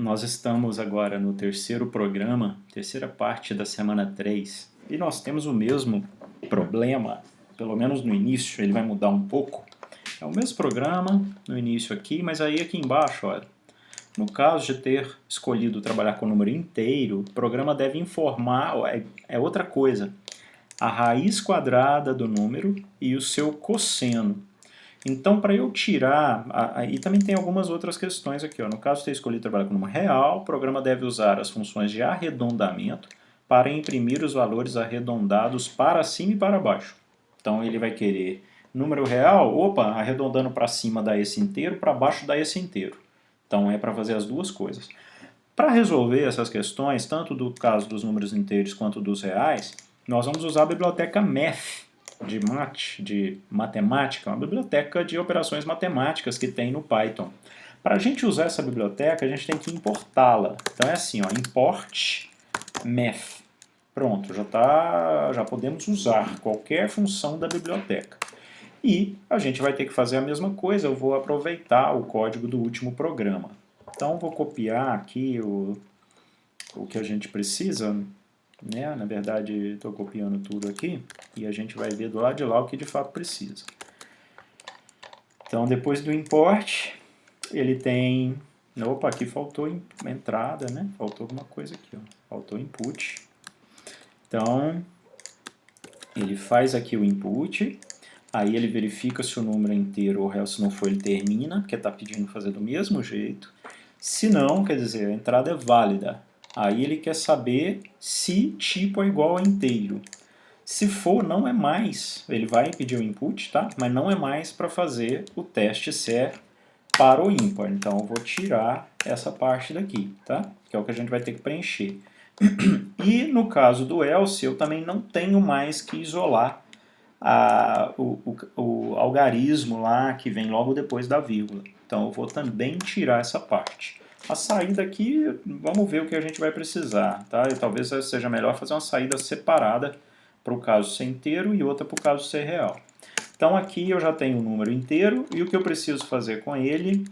Nós estamos agora no terceiro programa, terceira parte da semana 3, e nós temos o mesmo problema, pelo menos no início, ele vai mudar um pouco. É o mesmo programa no início aqui, mas aí aqui embaixo, olha, no caso de ter escolhido trabalhar com o número inteiro, o programa deve informar, é outra coisa, a raiz quadrada do número e o seu cosseno. Então, para eu tirar, e também tem algumas outras questões aqui. Ó. No caso de ter escolhido trabalhar com número real, o programa deve usar as funções de arredondamento para imprimir os valores arredondados para cima e para baixo. Então, ele vai querer número real, opa, arredondando para cima dá esse inteiro, para baixo dá esse inteiro. Então, é para fazer as duas coisas. Para resolver essas questões, tanto do caso dos números inteiros quanto dos reais, nós vamos usar a biblioteca Math, de matemática, uma biblioteca de operações matemáticas que tem no Python. Para a gente usar essa biblioteca, a gente tem que importá-la. Então é assim, ó, import math. Pronto, já podemos usar qualquer função da biblioteca. E a gente vai ter que fazer a mesma coisa, eu vou aproveitar o código do último programa. Então vou copiar aqui o que a gente precisa, né? Na verdade, estou copiando tudo aqui e a gente vai ver do lado de lá o que de fato precisa. Então, depois do import, ele tem... Opa, aqui faltou entrada, né? Faltou alguma coisa aqui, ó. Faltou input. Então, ele faz aqui o input, aí ele verifica se o número é inteiro ou se não for, ele termina, porque está pedindo fazer do mesmo jeito. Se não, quer dizer, a entrada é válida. Aí ele quer saber se tipo é igual a inteiro. Se for, não é mais. Ele vai pedir o input, tá? Mas não é mais para fazer o teste se é par ou ímpar. Então eu vou tirar essa parte daqui, tá? Que é o que a gente vai ter que preencher. E no caso do else, eu também não tenho mais que isolar o algarismo lá que vem logo depois da vírgula. Então eu vou também tirar essa parte. A saída aqui, vamos ver o que a gente vai precisar, tá? E talvez seja melhor fazer uma saída separada para o caso ser inteiro e outra para o caso ser real. Então aqui eu já tenho o número inteiro e o que eu preciso fazer com ele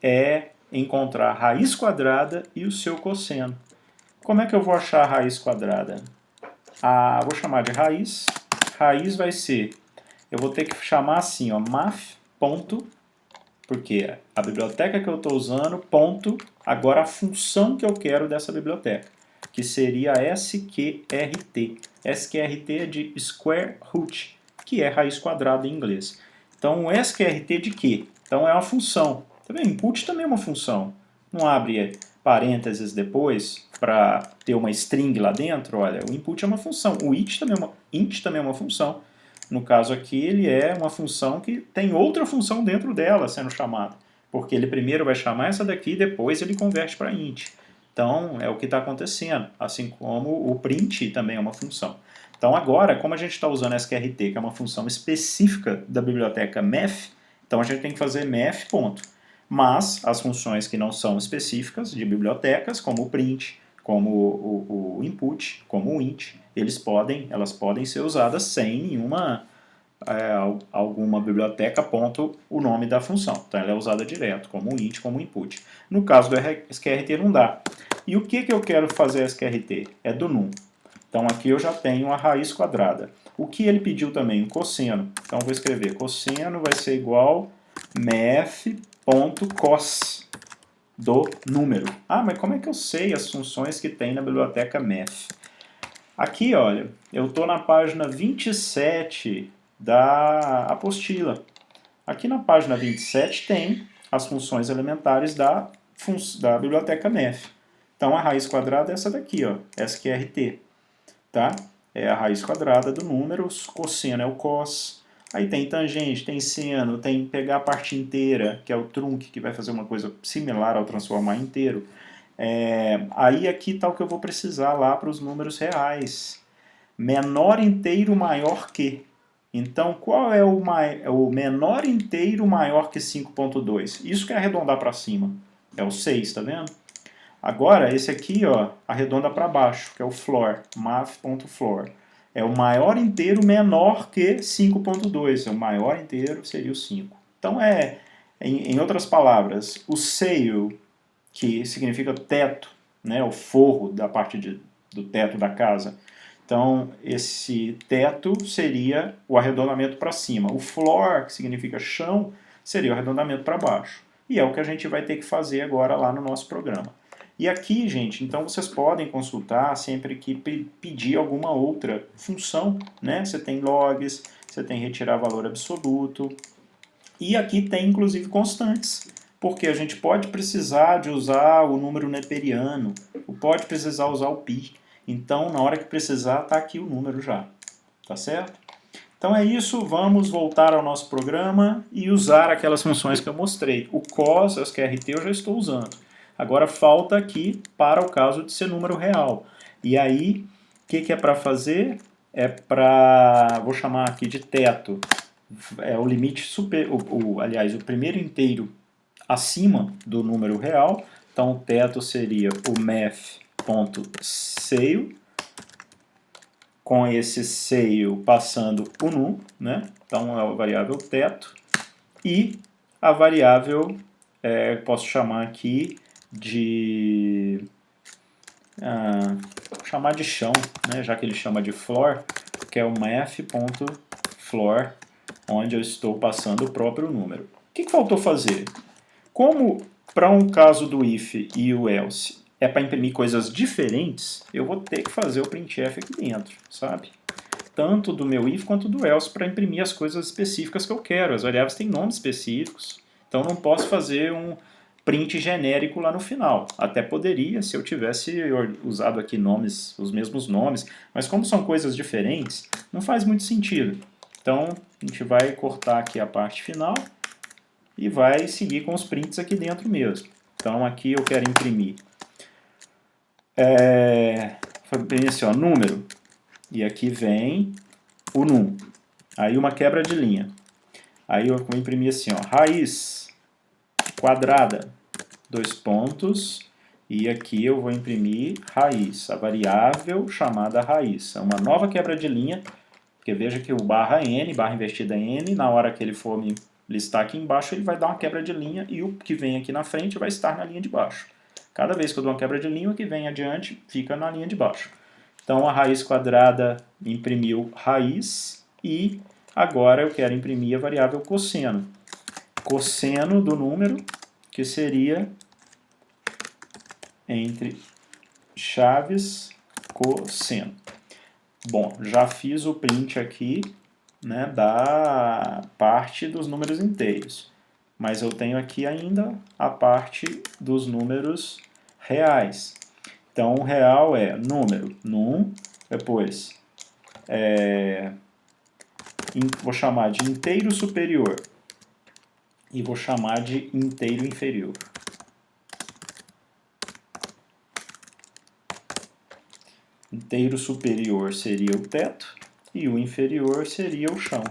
é encontrar a raiz quadrada e o seu cosseno. Como é que eu vou achar a raiz quadrada? Vou chamar de raiz. Raiz vai ser, eu vou ter que chamar assim, ó, math. Porque a biblioteca que eu estou usando, ponto, agora a função que eu quero dessa biblioteca, que seria sqrt. Sqrt é de square root, que é raiz quadrada em inglês. Então, o sqrt de quê? Então, é uma função. Tá vendo? Input também é uma função. Não abre parênteses depois para ter uma string lá dentro. Olha, o input é uma função. O int também é uma função. No caso aqui, ele é uma função que tem outra função dentro dela sendo chamada. Porque ele primeiro vai chamar essa daqui e depois ele converte para int. Então, é o que está acontecendo. Assim como o print também é uma função. Então, agora, como a gente está usando sqrt, que é uma função específica da biblioteca math, então a gente tem que fazer math, ponto. Mas as funções que não são específicas de bibliotecas, como o print, como o input, como o int, elas podem ser usadas sem nenhuma alguma biblioteca ponto o nome da função. Então ela é usada direto, como o int, como o input. No caso do sqrt não dá. E o que eu quero fazer sqrt? É do num. Então aqui eu já tenho a raiz quadrada. O que ele pediu também? O cosseno. Então eu vou escrever cosseno vai ser igual math.cos do número. Mas como é que eu sei as funções que tem na biblioteca math? Aqui, olha, eu estou na página 27 da apostila. Aqui na página 27 tem as funções elementares da biblioteca math. Então a raiz quadrada é essa daqui, ó, sqrt. Tá? É a raiz quadrada do número, cosseno é o cos. Aí tem tangente, tem seno, tem pegar a parte inteira, que é o trunc, que vai fazer uma coisa similar ao transformar inteiro. Aí aqui está o que eu vou precisar lá para os números reais. Menor inteiro maior que. Então, qual é o menor inteiro maior que 5.2? Isso que é arredondar para cima. É o 6, tá vendo? Agora, esse aqui, ó, arredonda para baixo, que é o floor, math.floor. É o maior inteiro menor que 5.2. O maior inteiro seria o 5. Então, em outras palavras, o seio que significa teto, né, o forro da parte do teto da casa. Então, esse teto seria o arredondamento para cima. O floor, que significa chão, seria o arredondamento para baixo. E é o que a gente vai ter que fazer agora lá no nosso programa. E aqui, gente, então vocês podem consultar sempre que pedir alguma outra função, né? Você tem logs, você tem retirar valor absoluto. E aqui tem, inclusive, constantes, porque a gente pode precisar de usar o número neperiano, pode precisar usar o pi. Então, na hora que precisar, está aqui o número já. Tá certo? Então é isso, vamos voltar ao nosso programa e usar aquelas funções que eu mostrei. O cos, as QRT eu já estou usando. Agora falta aqui para o caso de ser número real. E aí, o que é para fazer? É para, vou chamar aqui de teto. É o limite super, aliás, o primeiro inteiro acima do número real. Então o teto seria o math.seio, com esse seio passando o num, né? Então é a variável teto, e a variável, posso chamar aqui de chamar de chão, né? Já que ele chama de floor, que é o math.floor, onde eu estou passando o próprio número. O que faltou fazer? Como para um caso do if e o else é para imprimir coisas diferentes, eu vou ter que fazer o printf aqui dentro, sabe? Tanto do meu if quanto do else para imprimir as coisas específicas que eu quero. As variáveis têm nomes específicos, então não posso fazer um print genérico lá no final. Até poderia se eu tivesse usado aqui nomes, os mesmos nomes, mas como são coisas diferentes, não faz muito sentido. Então a gente vai cortar aqui a parte final e vai seguir com os prints aqui dentro mesmo. Então aqui eu quero imprimir assim, ó, número, e aqui vem o num, aí uma quebra de linha, aí eu vou imprimir assim, ó, raiz quadrada, dois pontos, e aqui eu vou imprimir raiz, a variável chamada raiz, é uma nova quebra de linha, porque veja que o barra n, barra invertida n, na hora que ele for me listar aqui embaixo, ele vai dar uma quebra de linha e o que vem aqui na frente vai estar na linha de baixo. Cada vez que eu dou uma quebra de linha, o que vem adiante fica na linha de baixo. Então a raiz quadrada imprimiu raiz e agora eu quero imprimir a variável cosseno. Cosseno do número, que seria entre chaves cosseno. Bom, já fiz o print aqui, né, da parte dos números inteiros. Mas eu tenho aqui ainda a parte dos números reais. Então, o real é número num, depois vou chamar de inteiro superior e vou chamar de inteiro inferior. Inteiro superior seria o teto e o inferior seria o chão.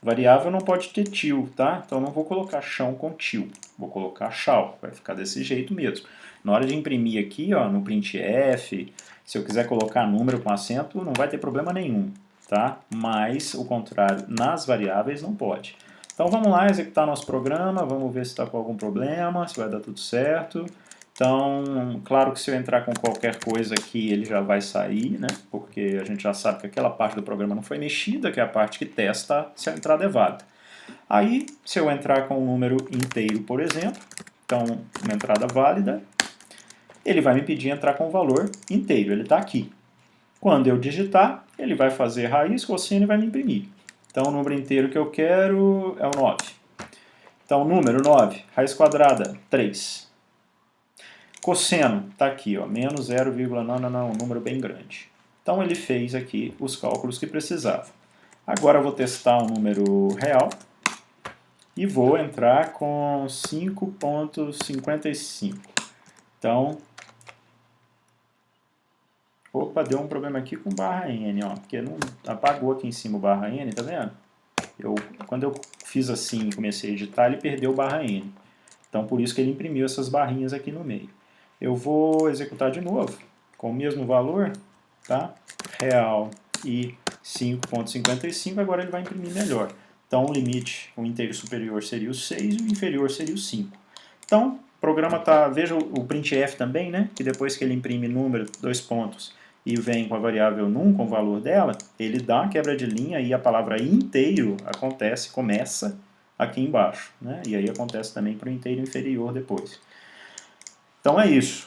Variável não pode ter til, tá? Então não vou colocar chão com til, vou colocar shall, vai ficar desse jeito mesmo. Na hora de imprimir aqui, ó, no printf, se eu quiser colocar número com acento, não vai ter problema nenhum, tá? Mas o contrário, nas variáveis não pode. Então vamos lá executar nosso programa, vamos ver se está com algum problema, se vai dar tudo certo. Então, claro que se eu entrar com qualquer coisa aqui, ele já vai sair, né? Porque a gente já sabe que aquela parte do programa não foi mexida, que é a parte que testa se a entrada é válida. Aí, se eu entrar com um número inteiro, por exemplo, então, uma entrada válida, ele vai me pedir entrar com o valor inteiro, ele está aqui. Quando eu digitar, ele vai fazer raiz, cosseno e vai me imprimir. Então, o número inteiro que eu quero é o 9. Então, número 9, raiz quadrada, 3. Cosseno, está aqui, ó, menos 0, não, um número bem grande. Então ele fez aqui os cálculos que precisava. Agora eu vou testar um número real e vou entrar com 5,55. Então, opa, deu um problema aqui com barra n, ó, porque não apagou aqui em cima o barra n, tá vendo? Quando eu fiz assim e comecei a editar, ele perdeu o barra n. Então por isso que ele imprimiu essas barrinhas aqui no meio. Eu vou executar de novo, com o mesmo valor, tá? Real e 5,55, agora ele vai imprimir melhor. Então o limite, o inteiro superior seria o 6 e o inferior seria o 5. Então, programa tá, veja o printf também, né? Que depois que ele imprime número, 2 pontos, e vem com a variável num, com o valor dela, ele dá uma quebra de linha e a palavra inteiro começa aqui embaixo, né? E aí acontece também para o inteiro inferior depois. Então é isso.